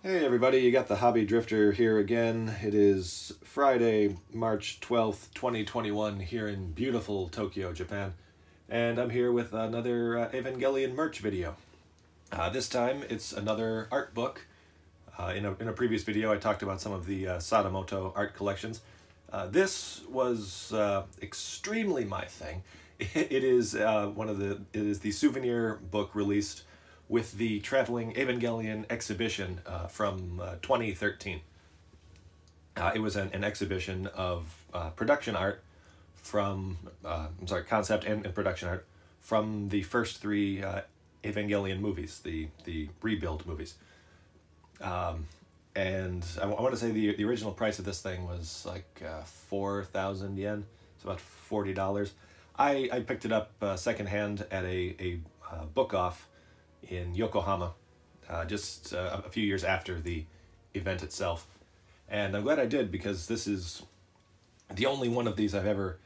Hey everybody, you got the Hobby Drifter here again. It is Friday, March 12th, 2021 here in beautiful Tokyo, Japan. And I'm here with another Evangelion merch video. This time it's another art book. In a previous video I talked about some of the Sadamoto art collections. This was extremely my thing. It is the souvenir book released with the traveling Evangelion Exhibition from 2013. It was an exhibition of production art from, concept and production art from the first three Evangelion movies, the rebuild movies. And I want to say the original price of this thing was like 4,000 yen, so about $40. I picked it up secondhand at a book off in Yokohama, just a few years after the event itself. And I'm glad I did, because this is the only one of these I've ever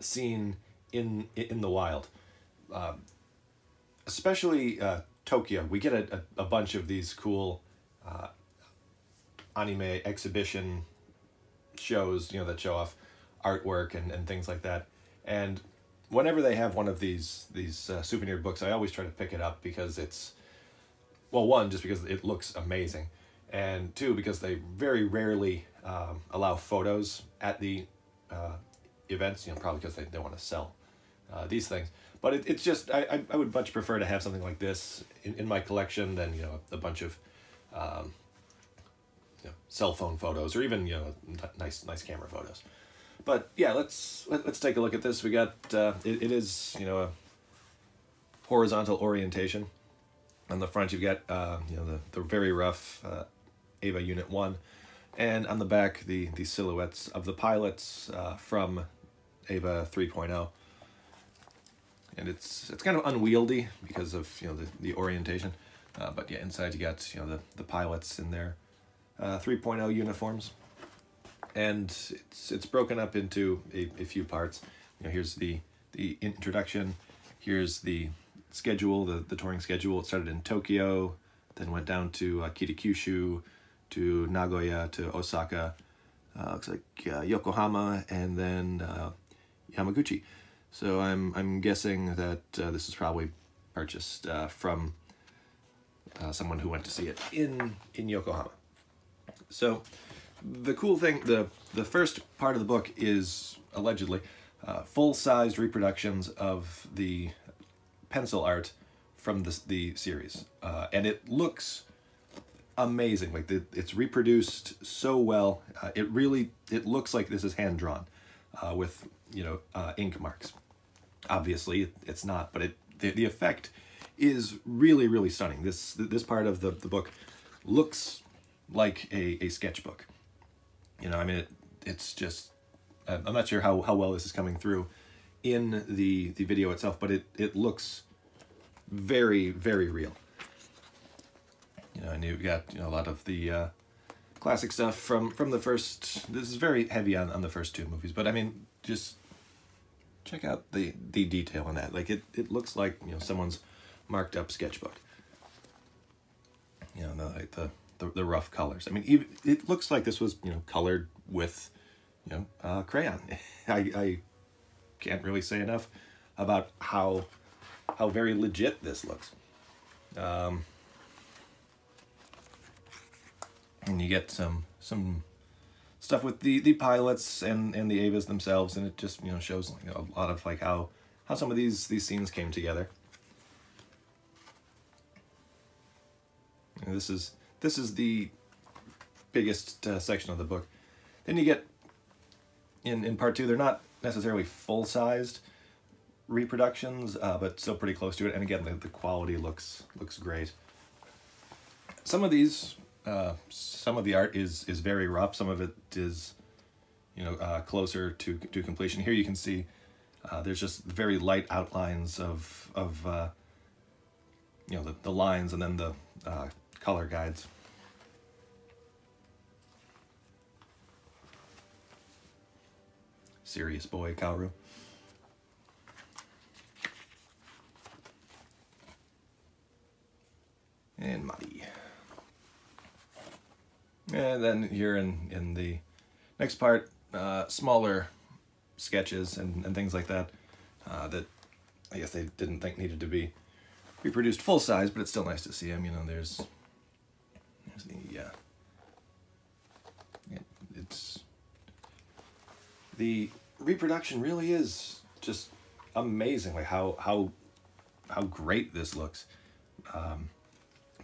seen in the wild. Especially Tokyo. We get a bunch of these cool anime exhibition shows, that show off artwork and things like that. And whenever they have one of these souvenir books, I always try to pick it up because it's, well, one, just because it looks amazing, and two, because they very rarely allow photos at the events, probably because they want to sell these things. But it's just, I would much prefer to have something like this in my collection than, a bunch of cell phone photos, or even, nice camera photos. But yeah, let's take a look at this. We got it is a horizontal orientation. On the front, you've got the very rough Eva Unit 1, and on the back the silhouettes of the pilots from Eva 3.0. And it's kind of unwieldy because of the orientation. But yeah, inside you got the pilots in their 3.0 uniforms. And it's broken up into a few parts. Here's the introduction. Here's the schedule, the touring schedule. It started in Tokyo, then went down to Kitakyushu, to Nagoya, to Osaka. Looks like Yokohama, and then Yamaguchi. So I'm guessing that this is probably purchased from someone who went to see it in Yokohama. So the cool thing, the first part of the book is allegedly full-sized reproductions of the pencil art from the series, and it looks amazing. Like it's reproduced so well. It looks like this is hand drawn with ink marks. Obviously, it's not, but the effect is really stunning. This part of the book looks like a sketchbook. It's just, I'm not sure how well this is coming through in the video itself, but it looks very real. And you've got a lot of the classic stuff from the first. This is very heavy on the first two movies, but I mean, just check out the detail on that. Like it looks like someone's marked up sketchbook. The rough colors. I mean, it looks like this was colored with crayon. I can't really say enough about how very legit this looks. And you get some stuff with the pilots and the Evas themselves, and it just shows a lot of like how some of these scenes came together. And this is the biggest section of the book. Then you get in part two, they're not necessarily full-sized reproductions, but still pretty close to it. And again, the quality looks great. Some of these, some of the art is very rough. Some of it is closer to completion. Here you can see there's just very light outlines of the lines, and then the color guides. Serious boy, Kaoru. And Mari. And then here in the next part, smaller sketches and things like that, that I guess they didn't think needed to be reproduced full size, but it's still nice to see them. You know, there's the it's the reproduction really is just amazing. Like how great this looks.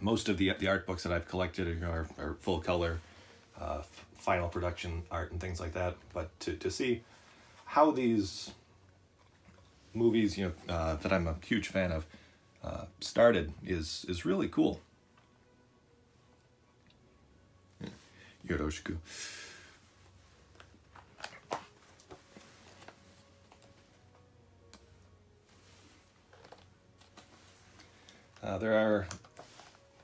Most of the art books that I've collected are full color, final production art and things like that. But to see how these movies, you know, that I'm a huge fan of, started is really cool. Yoroshiku.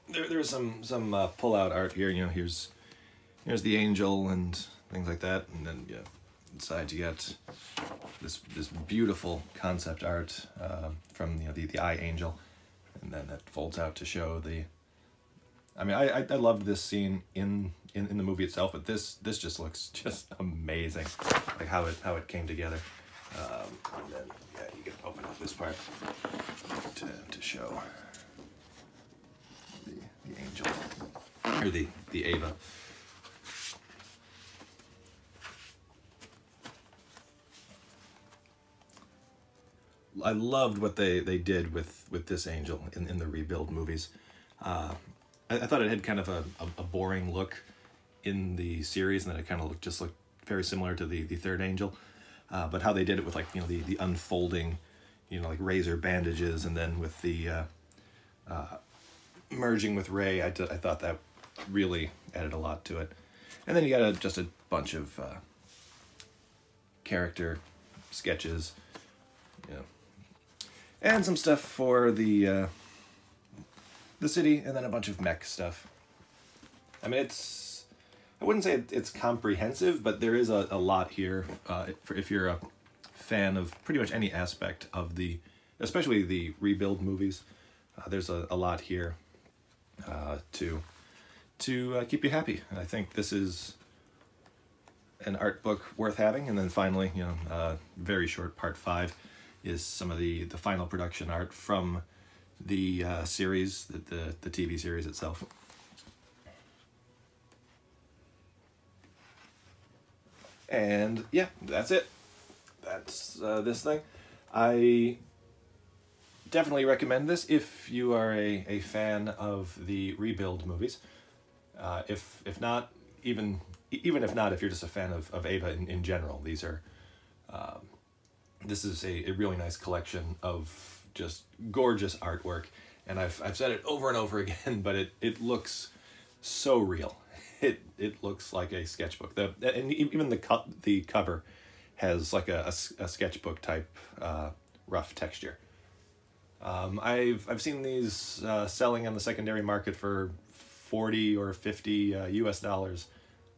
There's some pull-out art here. You know, here's the angel and things like that, and then yeah, inside you get this beautiful concept art from, you know, the eye angel, and then it folds out to show the. I mean, I loved this scene in the movie itself, but this just looks just amazing, like how it came together. And then yeah, you can open up this part to show the angel, or the Eva. I loved what they did with this angel in the rebuild movies. I thought it had kind of a boring look in the series, and then it kind of looked very similar to the third angel. But how they did it with, like, you know, the unfolding, you know, like razor bandages, and then with the merging with Rey, I thought that really added a lot to it. And then you got just a bunch of character sketches, you know, and some stuff for the city, and then a bunch of mech stuff. I mean, I wouldn't say it's comprehensive, but there is a lot here if you're a fan of pretty much any aspect of especially the rebuild movies. There's a lot here to keep you happy. And I think this is an art book worth having. And then finally, you know, very short part 5 is some of the final production art from the series, the TV series itself. And yeah, that's it. That's this thing. I definitely recommend this if you are a fan of the rebuild movies. If not, even if not, if you're just a fan of Eva in general, these are this is a really nice collection of just gorgeous artwork. And I've said it over and over again, but it looks so real. It looks like a sketchbook. And even the cover has like a sketchbook type rough texture. I've seen these selling on the secondary market for $40 or $50 US dollars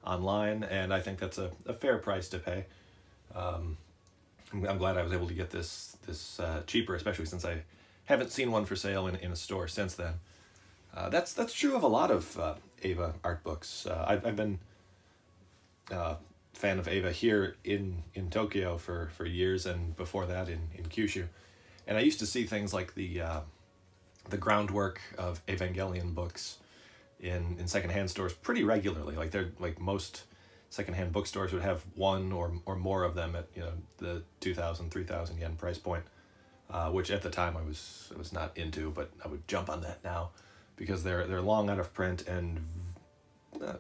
online, and I think that's a fair price to pay. I'm glad I was able to get this cheaper, especially since I haven't seen one for sale in a store since then. That's true of a lot of Eva art books. I've been a fan of Eva here in Tokyo for years, and before that in Kyushu. And I used to see things like the groundwork of Evangelion books in secondhand stores pretty regularly. Like most secondhand bookstores would have one or more of them at, you know, the 2,000, 3,000 yen price point, which at the time I was not into, but I would jump on that now because they're long out of print and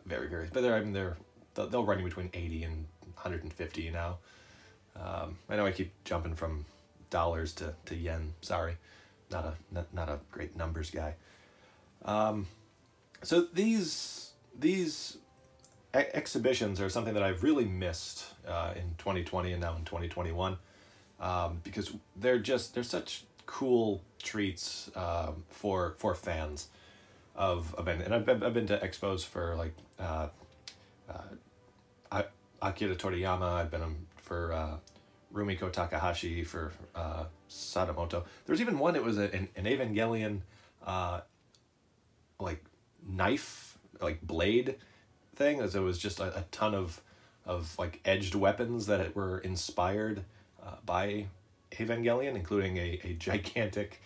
very, but they'll run you between 80 and 150 now. I know I keep jumping from dollars to yen. Sorry, not a great numbers guy. So these exhibitions are something that I've really missed in 2020 and now in 2021, because they're such cool treats for fans of event. And I've been to expos for like Akira Toriyama. I've been for Rumiko Takahashi, for Sadamoto. There's even one, it was an Evangelion like knife, like blade thing, as it was just a ton of like edged weapons that were inspired by Evangelion, including a gigantic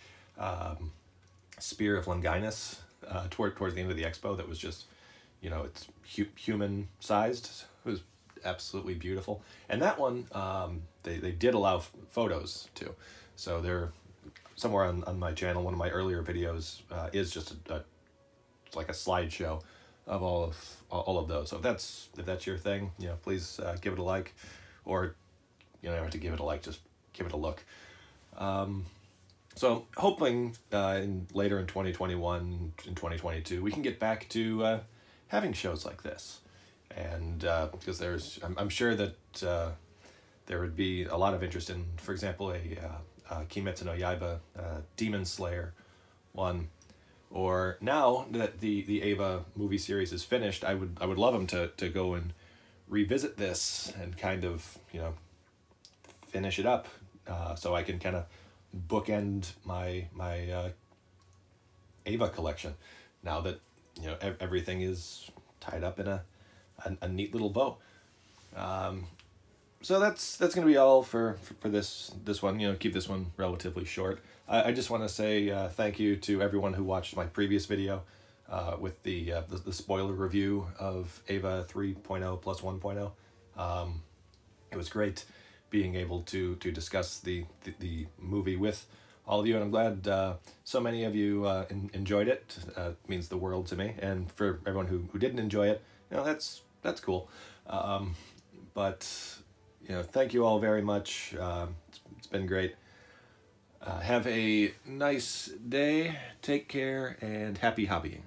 spear of Longinus towards the end of the expo that was just, you know, it's human sized. It was absolutely beautiful. And that one, they did allow photos too. So they're somewhere on my channel. One of my earlier videos is just it's like a slideshow of all of those. So if that's your thing, you know, please give it a like, or you don't have to give it a like, just give it a look. So hoping later in 2021 and 2022 we can get back to having shows like this, and because I'm sure that there would be a lot of interest in, for example, a Kimetsu no Yaiba Demon Slayer one, or now that the Eva movie series is finished, I would love them to go and revisit this and kind of, you know, finish it up, so I can kind of bookend my Eva collection now that, you know, everything is tied up in a neat little bow. So that's going to be all for this one. You know, keep this one relatively short. I just want to say thank you to everyone who watched my previous video with the spoiler review of Eva 3.0 plus 1.0. It was great being able to discuss the movie with all of you, and I'm glad so many of you enjoyed it. It means the world to me, and for everyone who didn't enjoy it, you know, that's cool. But you know, thank you all very much. It's been great. Have a nice day, take care, and happy hobbying.